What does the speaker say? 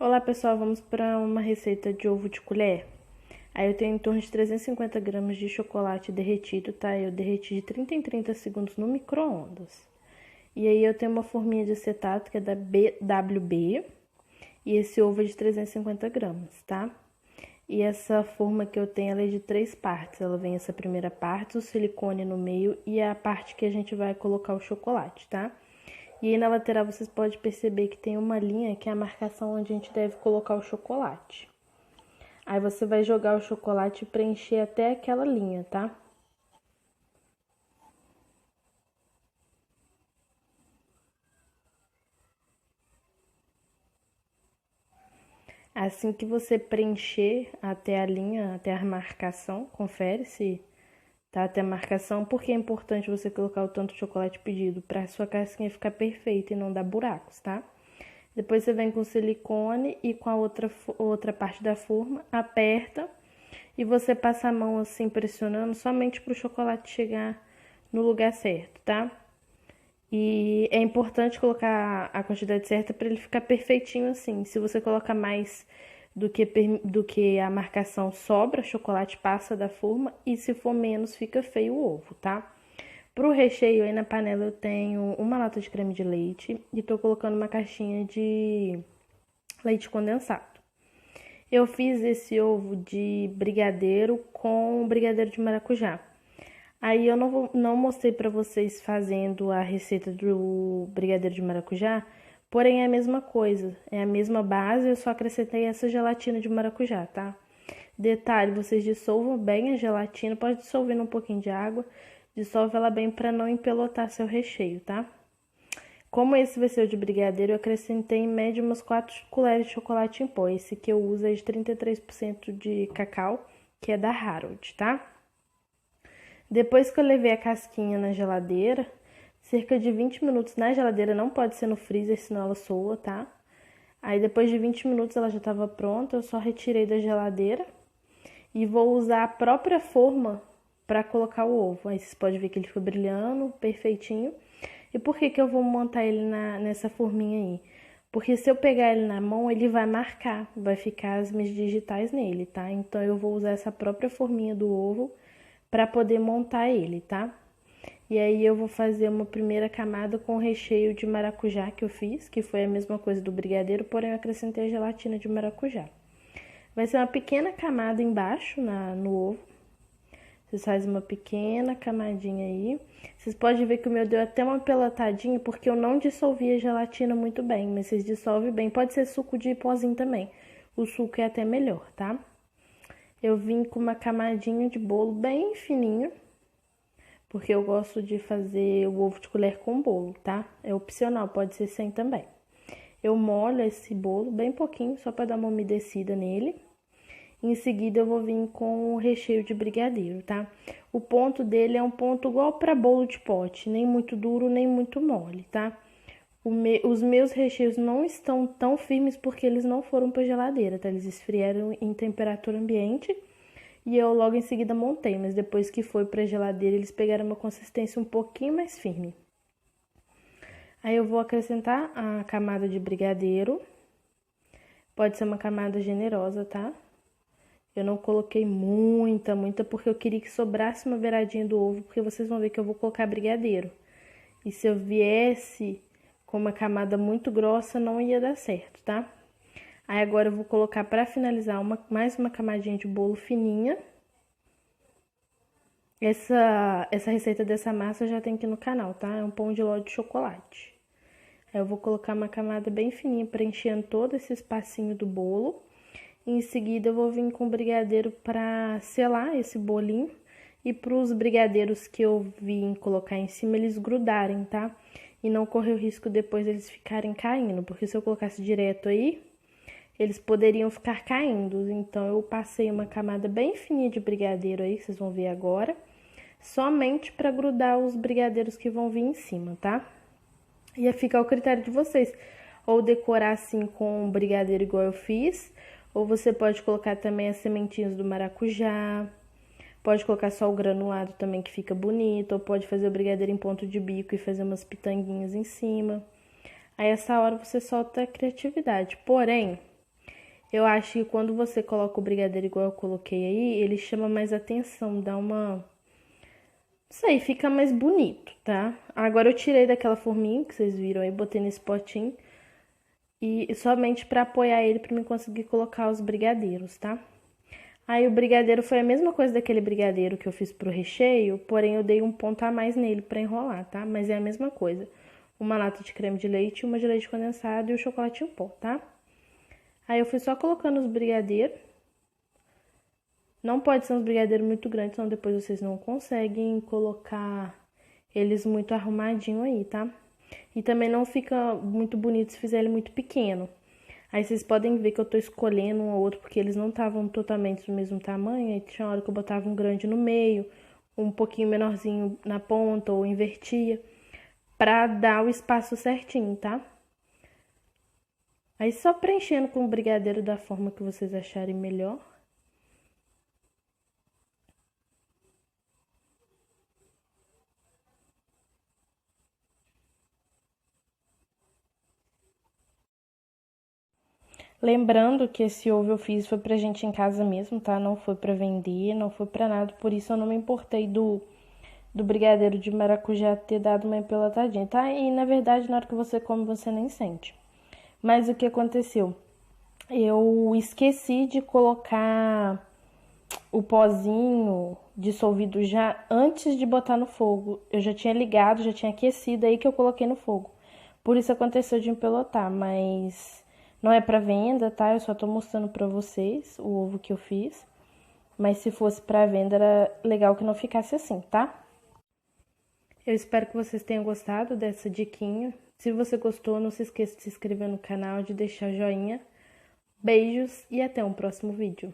Olá pessoal, vamos para uma receita de ovo de colher. Aí eu tenho em torno de 350 gramas de chocolate derretido, tá? Eu derreti de 30 em 30 segundos no micro-ondas. E aí eu tenho uma forminha de acetato que é da BWB. E esse ovo é de 350 gramas, tá? E essa forma que eu tenho, ela é de 3 partes. Ela vem essa primeira parte, o silicone no meio e a parte que a gente vai colocar o chocolate, tá? E aí na lateral vocês podem perceber que tem uma linha que é a marcação onde a gente deve colocar o chocolate. Aí você vai jogar o chocolate e preencher até aquela linha, tá? Assim que você preencher até a linha, até a marcação, confere se tá até a marcação, porque é importante você colocar o tanto de chocolate pedido para sua casquinha ficar perfeita e não dar buracos, tá? Depois você vem com o silicone e com a outra parte da forma, aperta e você passa a mão assim pressionando somente para o chocolate chegar no lugar certo, tá? E é importante colocar a quantidade certa para ele ficar perfeitinho assim. Se você colocar mais do que a marcação sobra, o chocolate passa da forma e se for menos fica feio o ovo, tá? Pro recheio aí na panela eu tenho uma lata de creme de leite e tô colocando uma caixinha de leite condensado. Eu fiz esse ovo de brigadeiro com brigadeiro de maracujá. Aí eu não mostrei pra vocês fazendo a receita do brigadeiro de maracujá, porém é a mesma coisa, é a mesma base, eu só acrescentei essa gelatina de maracujá, tá? Detalhe, vocês dissolvam bem a gelatina, pode dissolver num pouquinho de água, dissolve ela bem para não empelotar seu recheio, tá? Como esse vai ser o de brigadeiro, eu acrescentei em média umas 4 colheres de chocolate em pó. Esse que eu uso é de 33% de cacau, que é da Harold, tá? Depois que eu levei a casquinha na geladeira, cerca de 20 minutos na geladeira, não pode ser no freezer, senão ela soa, tá? Aí depois de 20 minutos ela já estava pronta, eu só retirei da geladeira e vou usar a própria forma para colocar o ovo. Aí vocês podem ver que ele ficou brilhando, perfeitinho. E por que eu vou montar ele nessa forminha aí? Porque se eu pegar ele na mão, ele vai marcar, vai ficar as minhas digitais nele, tá? Então eu vou usar essa própria forminha do ovo para poder montar ele, tá? E aí eu vou fazer uma primeira camada com o recheio de maracujá que eu fiz, que foi a mesma coisa do brigadeiro, porém eu acrescentei a gelatina de maracujá. Vai ser uma pequena camada embaixo no ovo. Vocês fazem uma pequena camadinha aí. Vocês podem ver que o meu deu até uma pelotadinha, porque eu não dissolvi a gelatina muito bem, mas vocês dissolvem bem. Pode ser suco de pozinho também. O suco é até melhor, tá? Eu vim com uma camadinha de bolo bem fininho, porque eu gosto de fazer o ovo de colher com bolo, tá? É opcional, pode ser sem também. Eu molho esse bolo bem pouquinho, só para dar uma umedecida nele. Em seguida eu vou vir com o recheio de brigadeiro, tá? O ponto dele é um ponto igual para bolo de pote, nem muito duro, nem muito mole, tá? Os meus recheios não estão tão firmes porque eles não foram para geladeira, tá? Eles esfriaram em temperatura ambiente e eu logo em seguida montei, mas depois que foi para geladeira eles pegaram uma consistência um pouquinho mais firme. Aí eu vou acrescentar a camada de brigadeiro, pode ser uma camada generosa, tá? Eu não coloquei muita, porque eu queria que sobrasse uma beiradinha do ovo, porque vocês vão ver que eu vou colocar brigadeiro. E se eu viesse com uma camada muito grossa, não ia dar certo, tá? Aí agora eu vou colocar para finalizar mais uma camadinha de bolo fininha. Essa receita dessa massa já tem aqui no canal, tá? É um pão de ló de chocolate. Aí eu vou colocar uma camada bem fininha, preenchendo todo esse espacinho do bolo. Em seguida eu vou vir com o brigadeiro para selar esse bolinho e para os brigadeiros que eu vim colocar em cima eles grudarem, tá? E não correr o risco depois eles ficarem caindo, porque se eu colocasse direto aí, eles poderiam ficar caindo. Então eu passei uma camada bem fininha de brigadeiro aí, vocês vão ver agora, somente para grudar os brigadeiros que vão vir em cima, tá? Ia ficar ao critério de vocês, ou decorar assim com um brigadeiro igual eu fiz, ou você pode colocar também as sementinhas do maracujá, pode colocar só o granulado também que fica bonito, ou pode fazer o brigadeiro em ponto de bico e fazer umas pitanguinhas em cima. Aí essa hora você solta a criatividade. Porém, Eu acho que quando você coloca o brigadeiro igual eu coloquei aí, ele chama mais atenção, dá uma... Não sei, fica mais bonito, tá? Agora eu tirei daquela forminha que vocês viram aí, botei nesse potinho. E somente pra apoiar ele pra mim conseguir colocar os brigadeiros, tá? Aí o brigadeiro foi a mesma coisa daquele brigadeiro que eu fiz pro recheio, porém eu dei um ponto a mais nele pra enrolar, tá? Mas é a mesma coisa. Uma lata de creme de leite, uma de leite condensado e o chocolate em pó, tá? Aí eu fui só colocando os brigadeiros. Não pode ser uns brigadeiros muito grandes, senão depois vocês não conseguem colocar eles muito arrumadinho aí, tá? E também não fica muito bonito se fizer ele muito pequeno. Aí vocês podem ver que eu tô escolhendo um ou outro porque eles não estavam totalmente do mesmo tamanho. Aí tinha hora que eu botava um grande no meio, um pouquinho menorzinho na ponta ou invertia, pra dar o espaço certinho, tá? Aí só preenchendo com o brigadeiro da forma que vocês acharem melhor. Lembrando que esse ovo eu fiz foi pra gente em casa mesmo, tá? Não foi pra vender, não foi pra nada. Por isso eu não me importei do brigadeiro de maracujá ter dado uma empelotadinha, tá? E na verdade, na hora que você come, você nem sente. Mas o que aconteceu? Eu esqueci de colocar o pozinho dissolvido já antes de botar no fogo. Eu já tinha ligado, já tinha aquecido, aí que eu coloquei no fogo. Por isso aconteceu de empelotar, mas não é pra venda, tá? Eu só tô mostrando pra vocês o ovo que eu fiz. Mas se fosse pra venda, era legal que não ficasse assim, tá? Eu espero que vocês tenham gostado dessa diquinha. Se você gostou, não se esqueça de se inscrever no canal, de deixar joinha. Beijos e até um próximo vídeo.